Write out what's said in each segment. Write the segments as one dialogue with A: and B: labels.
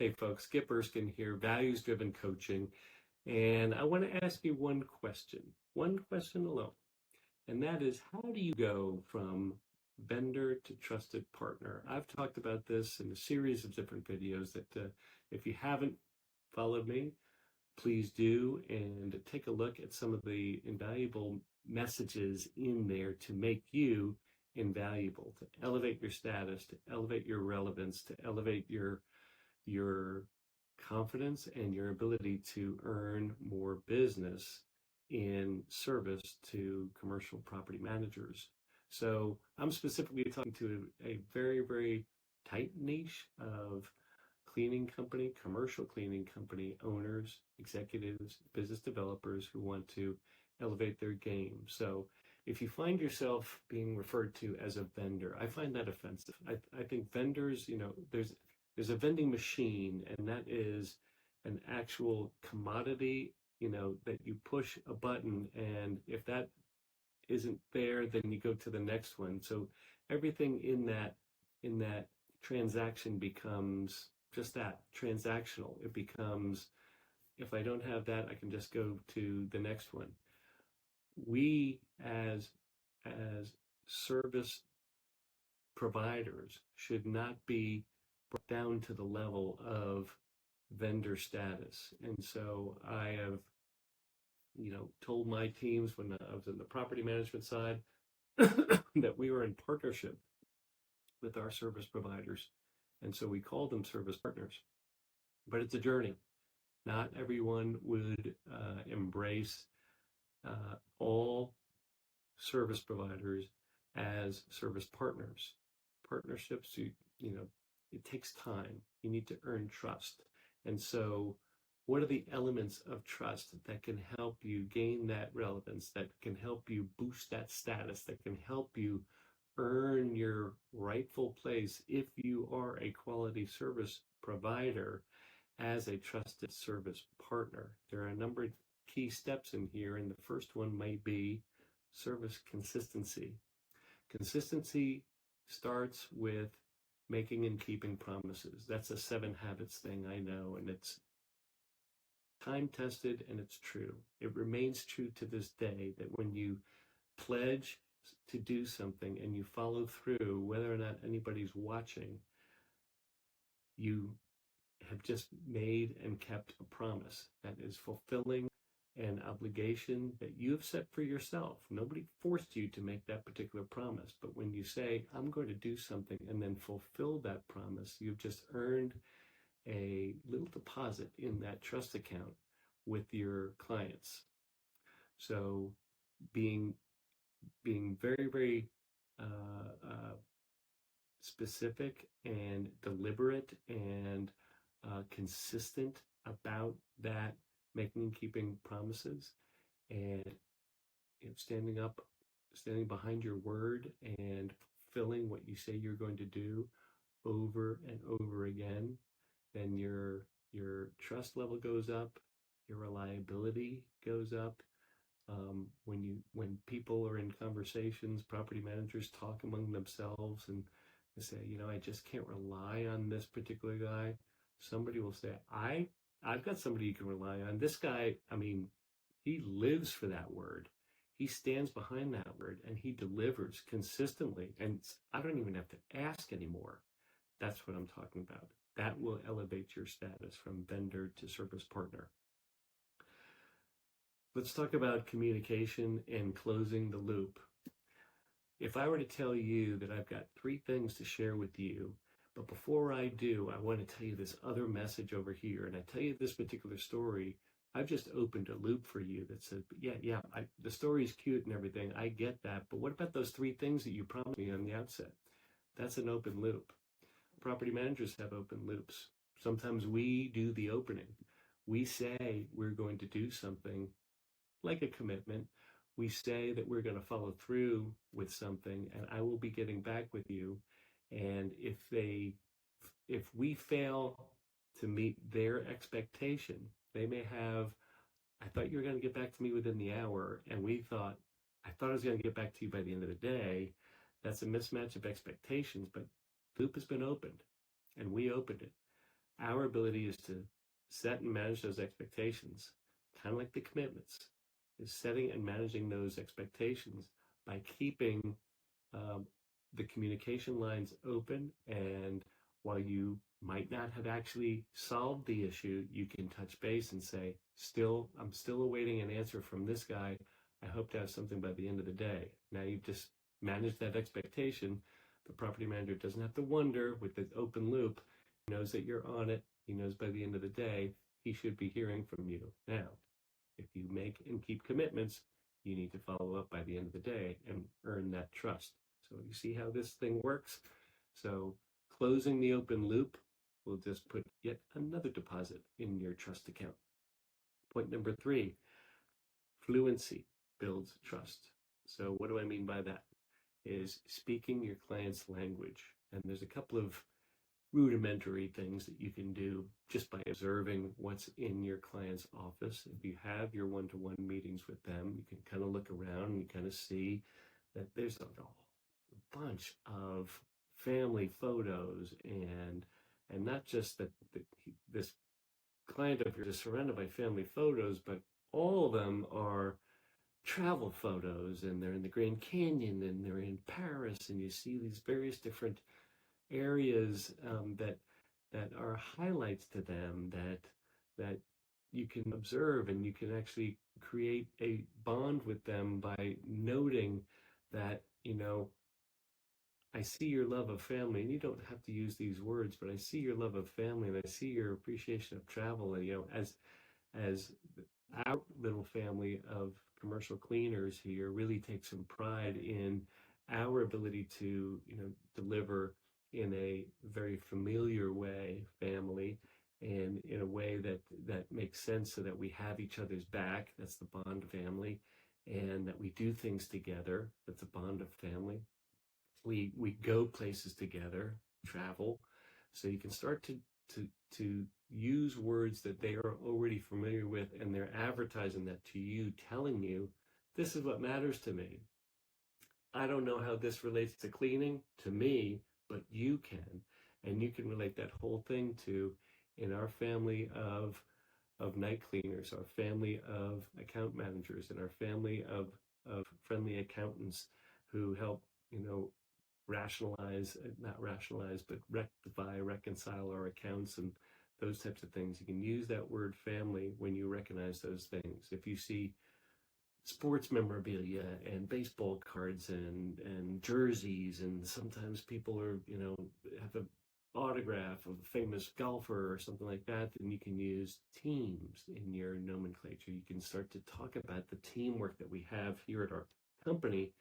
A: Hey folks, 𝗩𝗶𝘃𝗃𝗃 here, values-driven coaching, and I want to ask you one question alone, and that is, how do you go from vendor to trusted partner? I've talked about this in a series of different videos that if you haven't followed me, please do, and take a look at some of the invaluable messages in there to make you invaluable, to elevate your status, to elevate your relevance, to elevate your confidence and your ability to earn more business in service to commercial property managers. So I'm specifically talking to a very, very tight niche of commercial cleaning company owners, executives, business developers who want to elevate their game. So if you find yourself being referred to as a vendor, I find that offensive. I think vendors, there's a vending machine, and that is an actual commodity, that you push a button, and if that isn't there, then you go to the next one. So everything in that transaction becomes just that, transactional. It becomes, if I don't have that, I can just go to the next one. We as service providers should not be brought down to the level of vendor status. And so I have, told my teams when I was in the property management side that we were in partnership with our service providers. And so we call them service partners. But it's a journey. Not everyone would embrace all service providers as service partners. Partnerships, it takes time. You need to earn trust. And so what are the elements of trust that can help you gain that relevance, that can help you boost that status, that can help you earn your rightful place if you are a quality service provider as a trusted service partner? There are a number of key steps in here, and the first one might be service consistency. Consistency starts with making and keeping promises. That's a 7 Habits thing, I know, and it's time tested and it's true. It remains true to this day that when you pledge to do something and you follow through, whether or not anybody's watching, you have just made and kept a promise that is fulfilling an obligation that you have set for yourself. Nobody forced you to make that particular promise, but when you say, I'm going to do something and then fulfill that promise, you've just earned a little deposit in that trust account with your clients. So being very, very specific and deliberate and consistent about that, making and keeping promises, and standing behind your word and fulfilling what you say you're going to do over and over again, then your trust level goes up, your reliability goes up. When people are in conversations, property managers talk among themselves and they say, I just can't rely on this particular guy. Somebody will say, I've got somebody you can rely on. This guy, he lives for that word. He stands behind that word and he delivers consistently. And I don't even have to ask anymore. That's what I'm talking about. That will elevate your status from vendor to service partner. Let's talk about communication and closing the loop. If I were to tell you that I've got 3 things to share with you, but before I do, I want to tell you this other message over here, and I tell you this particular story, I've just opened a loop for you that said, the story's cute and everything, I get that, but what about those 3 things that you promised me on the outset? That's an open loop. Property managers have open loops. Sometimes we do the opening. We say we're going to do something like a commitment. We say that we're going to follow through with something, and I will be getting back with you. And if we fail to meet their expectation, they may have, I thought you were going to get back to me within the hour, and I thought I was going to get back to you by the end of the day. That's a mismatch of expectations, but the loop has been opened, and we opened it. our ability is to set and manage those expectations, kind of like the commitments, is setting and managing those expectations by keeping the communication lines open. And while you might not have actually solved the issue, you can touch base and say, I'm still awaiting an answer from this guy. I hope to have something by the end of the day. Now you've just managed that expectation. The property manager doesn't have to wonder with the open loop. He knows that you're on it. He knows by the end of the day, he should be hearing from you. Now, if you make and keep commitments, you need to follow up by the end of the day and earn that trust. So you see how this thing works? So closing the open loop will just put yet another deposit in your trust account. Point number 3, fluency builds trust. So what do I mean by that? Is speaking your client's language. And there's a couple of rudimentary things that you can do just by observing what's in your client's office. If you have your one-to-one meetings with them, you can kind of look around and you kind of see that there's a bunch of family photos, and not just that this client of yours is surrounded by family photos, but all of them are travel photos, and they're in the Grand Canyon and they're in Paris, and you see these various different areas that are highlights to them that you can observe, and you can actually create a bond with them by noting that, I see your love of family, and you don't have to use these words, but I see your love of family, and I see your appreciation of travel, and as our little family of commercial cleaners here really take some pride in our ability to deliver in a very familiar way, family, and in a way that makes sense, so that we have each other's back. That's the bond of family. And that we do things together. That's a bond of family. We go places together, travel. So you can start to use words that they are already familiar with, and they're advertising that to you, telling you, this is what matters to me. I don't know how this relates to cleaning to me, but you can. And you can relate that whole thing to, in our family of night cleaners, our family of account managers, and our family of friendly accountants who help, not rationalize, but rectify, reconcile our accounts and those types of things. You can use that word family when you recognize those things. If you see sports memorabilia and baseball cards and jerseys, and sometimes people are, have an autograph of a famous golfer or something like that, then you can use teams in your nomenclature. You can start to talk about the teamwork that we have here at our company.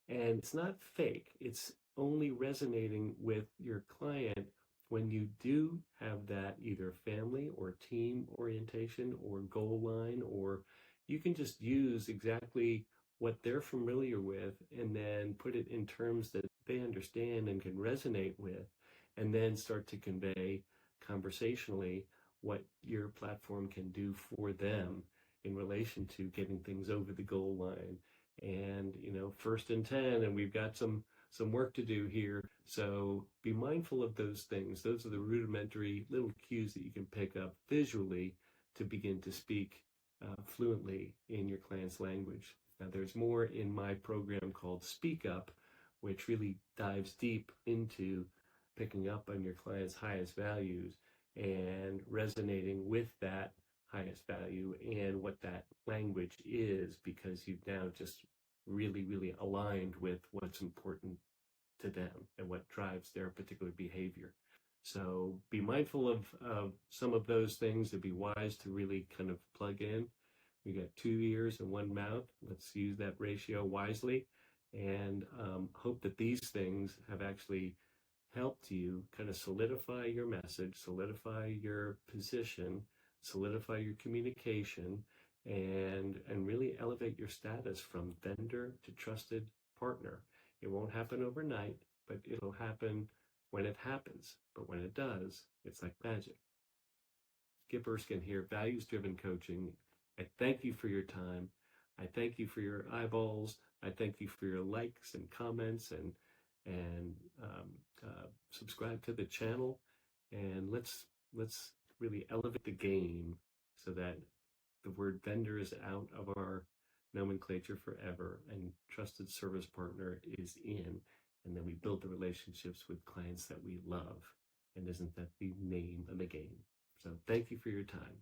A: And it's not fake. It's only resonating with your client when you do have that either family or team orientation or goal line, or you can just use exactly what they're familiar with and then put it in terms that they understand and can resonate with, and then start to convey conversationally what your platform can do for them in relation to getting things over the goal line. And, 1st and 10, and we've got some work to do here. So be mindful of those things. Those are the rudimentary little cues that you can pick up visually to begin to speak fluently in your client's language. Now, there's more in my program called Speak Up, which really dives deep into picking up on your client's highest values and resonating with that highest value and what that language is, because you've now just really, really aligned with what's important to them and what drives their particular behavior. So be mindful of some of those things. It'd be wise to really kind of plug in. We got 2 ears and 1 mouth. Let's use that ratio wisely, and hope that these things have actually helped you kind of solidify your message, solidify your position, solidify your communication, and really elevate your status from vendor to trusted partner. It won't happen overnight, but it'll happen when it happens. But when it does, it's like magic. Skip Erskine here, Values-Driven Coaching. I thank you for your time. I thank you for your eyeballs. I thank you for your likes and comments, and subscribe to the channel. And let's let's really elevate the game so that the word vendor is out of our nomenclature forever and trusted service partner is in, and then we build the relationships with clients that we love. And isn't that the name of the game? So thank you for your time.